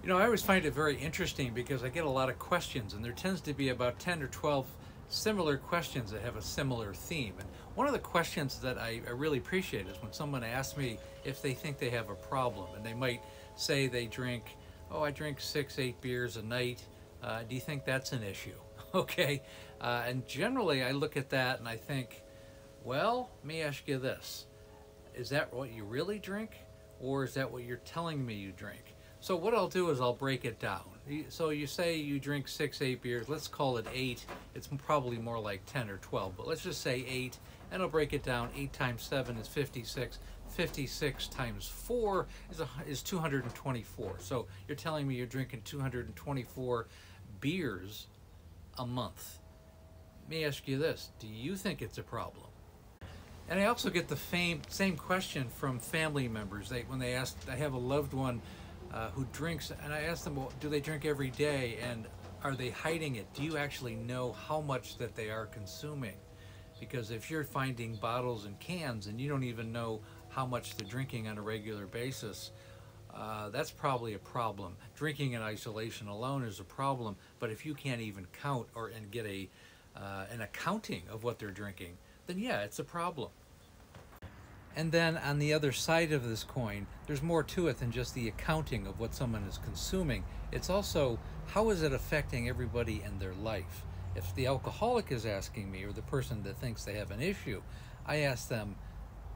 You know, I always find it very interesting because I get a lot of questions, and there tends to be about 10 or 12 similar questions that have a similar theme. And one of the questions that I really appreciate is when someone asks me if they think they have a problem, and they might say they drink, oh, I drink 6, 8 beers a night. Do you think that's an issue? Okay. And generally, I look at that and I think, well, let me ask you this. Is that what you really drink? Or is that what you're telling me you drink? So what I'll do is I'll break it down. So you say you drink 6, 8 beers. Let's call it 8. It's probably more like 10 or 12, but let's just say 8. And I'll break it down. 8 times 7 is 56. 56 times 4 is 224. So you're telling me you're drinking 224 beers a month. Let me ask you this. Do you think it's a problem? And I also get the same question from family members. When they ask, I have a loved one who drinks, and I ask them, well, do they drink every day, and are they hiding it? Do you actually know how much that they are consuming? Because if you're finding bottles and cans and you don't even know how much they're drinking on a regular basis, that's probably a problem. Drinking in isolation alone is a problem, but if you can't even count and get an accounting of what they're drinking, then yeah, it's a problem. And then on the other side of this coin, there's more to it than just the accounting of what someone is consuming. It's also, how is it affecting everybody in their life? If the alcoholic is asking me, or the person that thinks they have an issue, I ask them,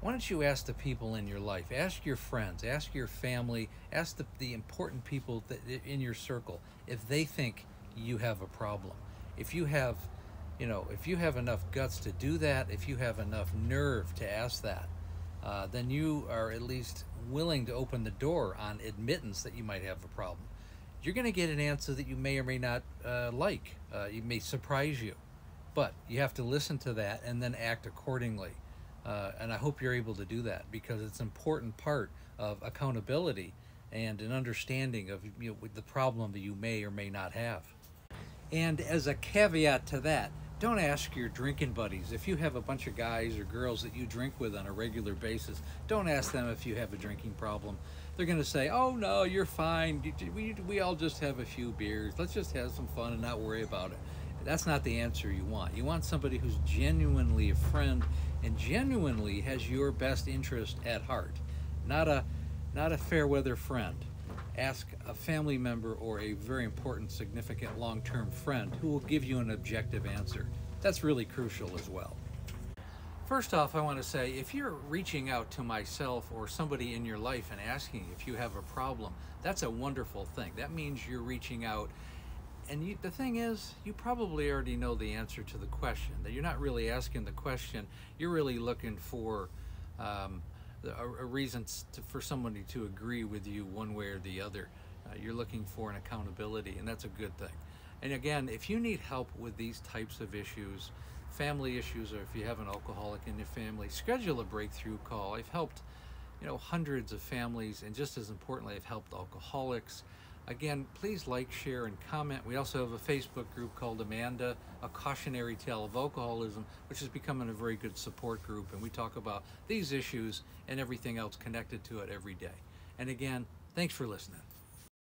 why don't you ask the people in your life? Ask your friends, ask your family, ask the important people in your circle if they think you have a problem. If you have, if you have enough guts to do that, if you have enough nerve to ask that, then you are at least willing to open the door on admittance that you might have a problem. You're going to get an answer that you may or may not like. It may surprise you, but you have to listen to that and then act accordingly. And I hope you're able to do that, because it's an important part of accountability and an understanding of the problem that you may or may not have. And as a caveat to that, don't ask your drinking buddies. If you have a bunch of guys or girls that you drink with on a regular basis, don't ask them if you have a drinking problem. They're going to say, oh no, you're fine. We all just have a few beers. Let's just have some fun and not worry about it. That's not the answer you want. You want somebody who's genuinely a friend and genuinely has your best interest at heart, not a fair weather friend. Ask a family member or a very important, significant, long-term friend who will give you an objective answer. That's really crucial as well. First off, I want to say, if you're reaching out to myself or somebody in your life and asking if you have a problem, that's a wonderful thing. That means you're reaching out, and the thing is, you probably already know the answer to the question. That you're not really asking the question, you're really looking for a reason for somebody to agree with you one way or the other. You're looking for an accountability, and that's a good thing. And again, if you need help with these types of issues, family issues, or if you have an alcoholic in your family, schedule a breakthrough call. I've helped hundreds of families, and just as importantly, I've helped alcoholics. Again, please like, share, and comment. We also have a Facebook group called Amanda, A Cautionary Tale of Alcoholism, which is becoming a very good support group, and we talk about these issues and everything else connected to it every day. And again, thanks for listening.